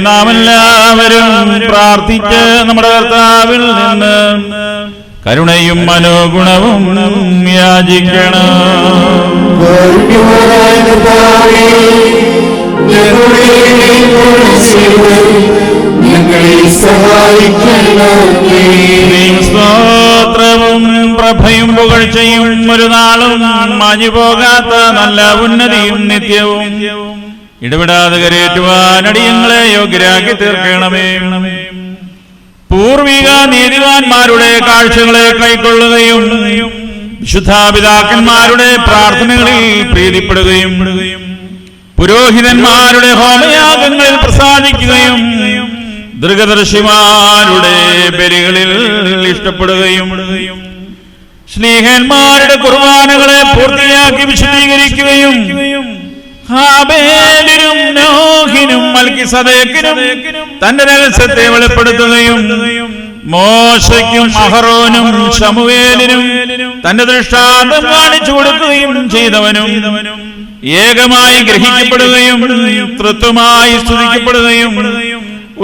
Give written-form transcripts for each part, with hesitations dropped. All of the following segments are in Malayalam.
നാം എല്ലാവരും പ്രാർത്ഥിച്ച് നമ്മുടെ കർത്താവിൽ നിന്ന് കരുണയും മനോഗുണവും യാചിക്കണം. സ്തോത്രവും പ്രഭയും പുകഴ്ചയും ഒരു നാളും മാഞ്ഞു പോകാത്ത നല്ല ഉന്നതിയും നിത്യവും ഇടപെടാതെ കരയേറ്റുവാൻ അടിയങ്ങളെ യോഗ്യരാക്കി തീർക്കണമേ. പൂർവിക നീതിവാന്മാരുടെ കാഴ്ചകളെ കൈക്കൊള്ളുകയും വിശുദ്ധാപിതാക്കന്മാരുടെ പ്രാർത്ഥനകളിൽ പ്രീതിപ്പെടുകയും പുരോഹിതന്മാരുടെ ഹോമയാഗങ്ങളിൽ പ്രസാദിക്കുകയും ദീർഘദർശിമാരുടെ ബലികളിൽ ഇഷ്ടപ്പെടുകയും ശ്ലീഹന്മാരുടെ കുർബാനകളെ പൂർത്തിയാക്കി വിശദീകരിക്കുകയും ഹാബേലിനും നോഹിനും മൽക്കിസദേക്കിനും തന്റെ രഹസ്യത്തെ വെളിപ്പെടുത്തുകയും മോശയ്ക്കും അഹറോനും ശമൂവേലിനും തന്റെ ദൃഷ്ടാന്തം കാണിച്ചു കൊടുക്കുകയും ചെയ്തവനും ഏകമായി ഗ്രഹിക്കപ്പെടുകയും തൃത്വമായി സ്തുതിക്കപ്പെടുകയും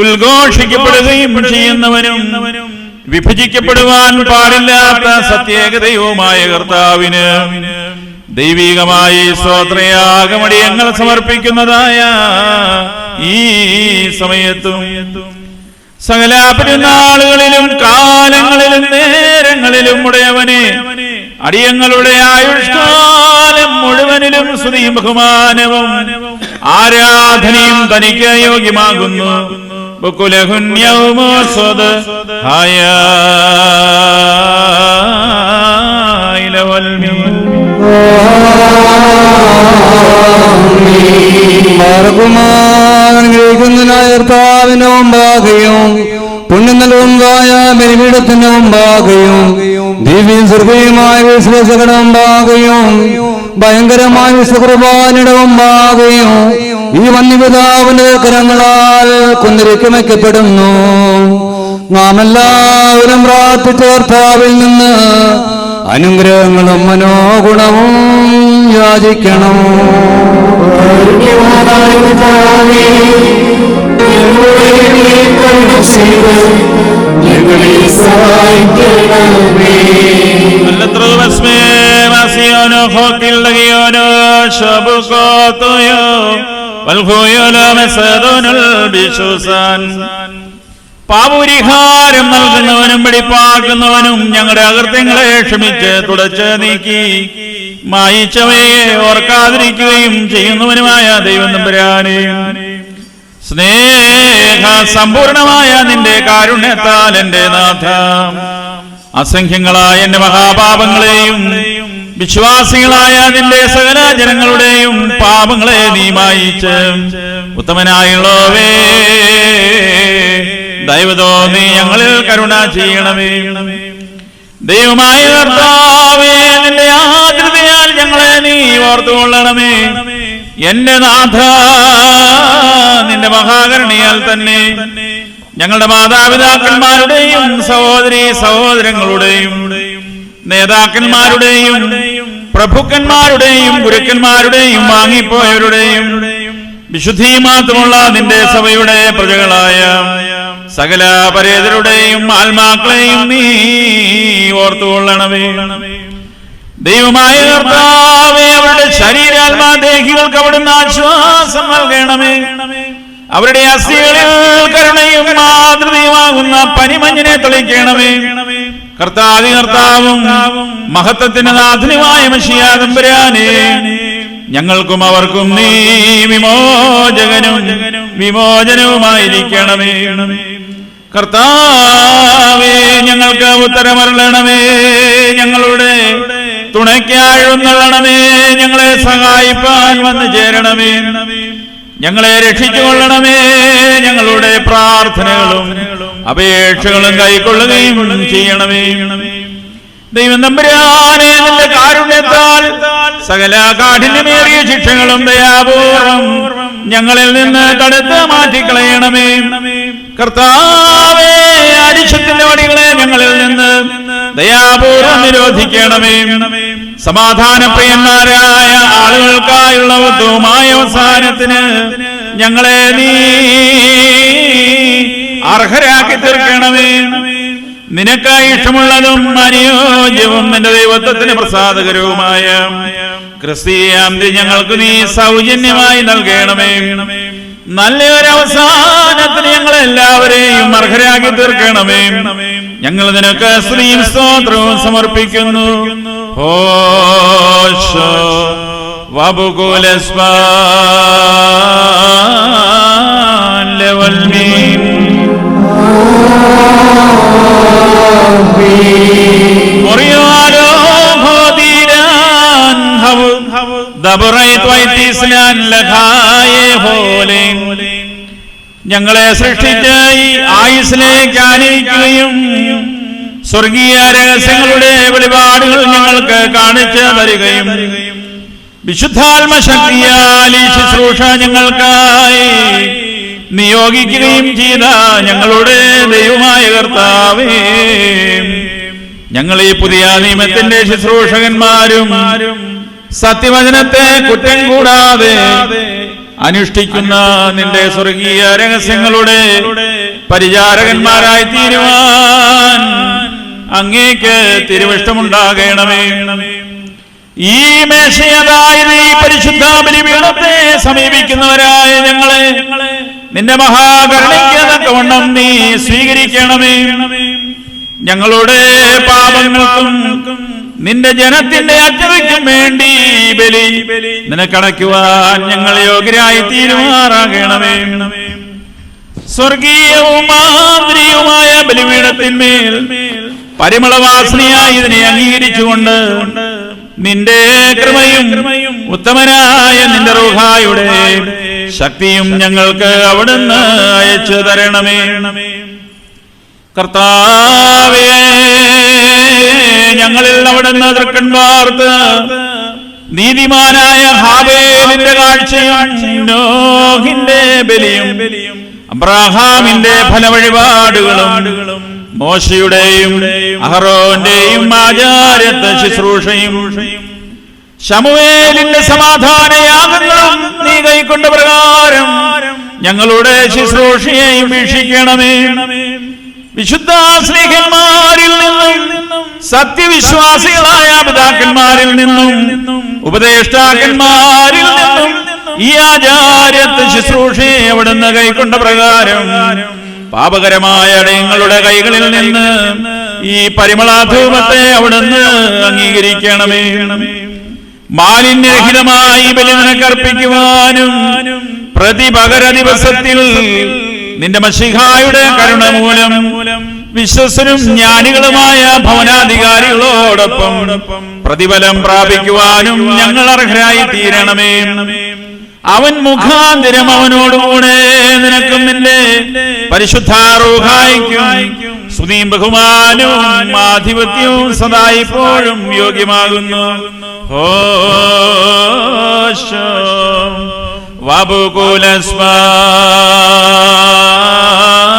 ഉദ്ഘോഷിക്കപ്പെടുകയും ചെയ്യുന്നവനും വിഭജിക്കപ്പെടുവാൻ പാടില്ലാത്ത സത്യേകതയുമായ കർത്താവിന് ദൈവികമായി സ്തോത്രയാഗമടിയങ്ങൾ സമർപ്പിക്കുന്നതായ ഈ സമയത്തും സകല പെരുന്നാളുകളിലും കാലങ്ങളിലും നേരങ്ങളിലും ഉടയവനെ അടിയങ്ങളുടെ ആയുഷ്കാലം മുഴുവനിലും സ്തുതിയും ബഹുമാനവും ആരാധനയും തനിക്ക് യോഗ്യമാകുന്നു. കർത്താവിന്റെ മുമ്പാകെയും പുണ്യനല്ലതായ ബലിപീഠത്തിന്റെ മുമ്പാകെയും ദിവ്യം സ്വർഗീയമായ വിശ്വാസങ്ങളുടെ മുമ്പാകെയും ഭയങ്കരമായ വിശ്വകുർബാനയുടെ മുമ്പാകെയും ഈ വന്യപിതാവിന്റെ കരങ്ങളാൽ കുന്തിരിക്ക് വയ്ക്കപ്പെടുന്നു. നാം എല്ലാവരും പ്രാർത്ഥിച്ച കർത്താവിൽ നിന്ന് അനുഗ്രഹങ്ങളും മനോഗുണവും യാചിക്കണം. പാപപരിഹാരം നൽകുന്നവനും വെടിപ്പാക്കുന്നവനും ഞങ്ങളുടെ അകൃത്യങ്ങളെ ക്ഷമിച്ച് തുടച്ച് നീക്കി മായിച്ചവയെ ഓർക്കാതിരിക്കുകയും ചെയ്യുന്നവനുമായ ദൈവം തമ്പുരാനേ, സ്നേഹ സമ്പൂർണമായ നിന്റെ കാരുണ്യത്താൽ എന്റെ നാഥ അസംഖ്യങ്ങളായ എന്റെ മഹാപാപങ്ങളെയും വിശ്വാസികളായ നിന്റെ സകല ജനങ്ങളുടെയും പാപങ്ങളെ നീ മായിച്ച് ഉത്തമനായുള്ളവേ ദൈവതോ നീ ഞങ്ങളിൽ കരുണ ചെയ്യണമേ. ദൈവമായ കർത്താവേ, നിന്റെ ആകൃതിയാൽ ഞങ്ങളെ നീ ഓർത്തുകൊള്ളണമേ. എന്റെ നാഥ, നിന്റെ മഹാകരുണയാൽ തന്നെ ഞങ്ങളുടെ മാതാപിതാക്കന്മാരുടെയും സഹോദരീ സഹോദരങ്ങളുടെയും നേതാക്കന്മാരുടെയും പ്രഭുക്കന്മാരുടെയും ഗുരുക്കന്മാരുടെയും വാങ്ങിപ്പോയവരുടെയും വിശുദ്ധി മാത്രമുള്ള നിന്റെ സഭയുടെ പ്രജകളായ സകല പരേതരുടെയും ആത്മാക്കളെയും നീ ഓർത്തുകൊള്ളണമേ. ദൈവമായ കർത്താവേ, അവരുടെ ശരീരാത്മാദേഹികൾക്ക് അവിടുന്ന് ആശ്വാസം നൽകണമേ. അവരുടെ അസ്ഥികളിൽ കരുണയും മാതൃതയുമാകുന്ന പനിമഞ്ഞിനെ തെളിക്കണമേ. കർത്താവും മഹത്വത്തിന്റെ നാഥനുമായ മെശിയാ തമ്പുരാനേ, ഞങ്ങൾക്കും അവർക്കും നീ വിമോചകനും വിമോചനവുമായിരിക്കണമേ. കർത്താവേ, ഞങ്ങൾക്ക് ഉത്തരമരുളണമേ. ഞങ്ങളുടെ തുണയ്ക്കാഴുന്നള്ളണമേ. ഞങ്ങളെ സഹായിപ്പാൻ വന്നു ചേരണമേ. ഞങ്ങളെ രക്ഷിച്ചുകൊള്ളണമേ. ഞങ്ങളുടെ പ്രാർത്ഥനകളും അപേക്ഷകളും കൈക്കൊള്ളുകയും ചെയ്യണമേ. ദൈവം തമ്പുരാനെ, നിന്റെ കാരുണ്യത്താൽ സകല കാഠിന്യമേറിയ ശിക്ഷകളും ദയാപൂർവം ഞങ്ങളിൽ നിന്ന് തടുത്ത് മാറ്റിക്കളയണമേ. കർത്താവേ, അരിശത്തിന്റെ വടികളെ ഞങ്ങളിൽ നിന്ന് ദയാപൂർവം നിരോധിക്കണമേ. സമാധാനപ്രിയന്മാരായ ആളുകൾക്കായുള്ള ഉത്തമമായ അവസാനത്തിന് ഞങ്ങളെ നീ അർഹരാക്കി തീർക്കണമേ. നിനക്കായി ഇഷ്ടമുള്ളതും അനുയോജ്യവും നിന്റെ ദൈവത്വത്തിന് പ്രസാദകരവുമായ ക്രിസ്തീയാന്തി ഞങ്ങൾക്ക് നീ സൗജന്യമായി നൽകണമേ. നല്ലൊരവസാനത്തിന് ഞങ്ങളെല്ലാവരെയും അർഹരാക്കി തീർക്കണമേ. ഞങ്ങൾ നിനക്ക് സ്തുതിയും സ്തോത്രവും സമർപ്പിക്കുന്നു. ഹോശോ വബുകുലസ്മാൻ ലവൽമീൻ മുറിയാലോ ഹോദീരാൻ ഹവ് ദബറൈത് വൈത്തിസ്ലാൻ ലഖായേ ഹോലേൻ. ഞങ്ങളെ സൃഷ്ടിച്ച് ഈ ആയുസ്സിലേക്ക് ആനയിക്കുകയും സ്വർഗീയ രഹസ്യങ്ങളുടെ വെളിപാടുകൾ ഞങ്ങൾക്ക് കാണിച്ചു തരികയും വിശുദ്ധാത്മശക്തിയാൽ ഈ ശുശ്രൂഷ ഞങ്ങൾക്കായി നിയോഗിക്കുകയും ചെയ്ത ഞങ്ങളുടെ ദൈവമായ കർത്താവേ, ഞങ്ങൾ ഈ പുതിയ നിയമത്തിന്റെ ശുശ്രൂഷകന്മാരും സത്യവചനത്തെ കുറ്റം കൂടാതെ അനുഷ്ഠിക്കുന്ന നിന്റെ സ്വർഗീയ രഹസ്യങ്ങളുടെ പരിചാരകന്മാരായി തീരുവാൻ അങ്ങേക്ക് തിരുവിഷ്ടമുണ്ടാകണമേ. ഈ മേശയതായത് ഈ പരിശുദ്ധ ബലിപീഠത്തെ സമീപിക്കുന്നവരായ ഞങ്ങളെ നിന്റെ മഹാകരുണയ്ക്ക് തക്കവണ്ണം നീ സ്വീകരിക്കണമേ. ഞങ്ങളുടെ പാപങ്ങൾക്കും നിന്റെ ജനത്തിന്റെ അജ്ഞതയ്ക്കും വേണ്ടി ബലി നിനക്കടയ്ക്കുവാൻ ഞങ്ങൾ യോഗ്യരായി തീരുമാറാകണമേ. സ്വർഗീയവും ആന്തരികവുമായ ബലിപീഠത്തിന്മേൽ പരിമളവാസനയായി ഇതിനെ അംഗീകരിച്ചുകൊണ്ട് നിന്റെ കൃപയും ഉത്തമനായ നിന്റെ റൂഹായുടെ ശക്തിയും ഞങ്ങൾക്ക് അവിടുന്ന് അയച്ചു തരണമേ. കർത്താവേ, ഞങ്ങളിൽ അവിടുന്ന് തൃക്കൺ വാർത്ത് നീതിമാനായ ഹാബേലിന്റെ കാഴ്ചയും നോഹിന്റെ ബലിയും അബ്രാഹാമിന്റെ ഫലവഴിപാടുകളും മോശയുടെയും അഹറോന്റെയും ആചാര്യത്വ ശുശ്രൂഷയും ശമൂവേലിന്റെ സമാധാനയാഗങ്ങളും നീ കൈക്കൊണ്ട പ്രകാരം ഞങ്ങളുടെ ശുശ്രൂഷയെയും വീക്ഷിക്കണമേ. വിശുദ്ധ സ്നേഹന്മാരിൽ നിന്നും സത്യവിശ്വാസികളായ പിതാക്കന്മാരിൽ നിന്നും ഉപദേഷ്ടാക്കന്മാരിൽ നിന്നും ഈ ആചാര്യത്വ ശുശ്രൂഷയെ അവിടുന്ന് കൈക്കൊണ്ട പ്രകാരം പാപകരമായ ഞങ്ങളുടെ കൈകളിൽ നിന്ന് ഈ പരിമളാധൂപത്തെ അവിടുന്ന് അംഗീകരിക്കണമേ. മാലിന്യരഹിതമായി ബലി നിനക്കർപ്പിക്കുവാനും പ്രതിപകര ദിവസത്തിൽ നിന്റെ മശിഹായുടെ കരുണ മൂലം വിശ്വസനും ജ്ഞാനികളുമായ ഭവനാധികാരികളോടൊപ്പം പ്രതിഫലം പ്രാപിക്കുവാനും ഞങ്ങൾ അർഹരായി തീരണമേ. അവൻ മുഖാന്തരം അവനോടുകൂടെ നിനക്കും നിന്റെ പരിശുദ്ധ റൂഹായിക്കും സ്തുതിയും ബഹുമാനവും ആധിപത്യവും സദാ ഇപ്പോഴും യോഗ്യമാകുന്നു. ഹോശോ വബുകുലസ്മാൻ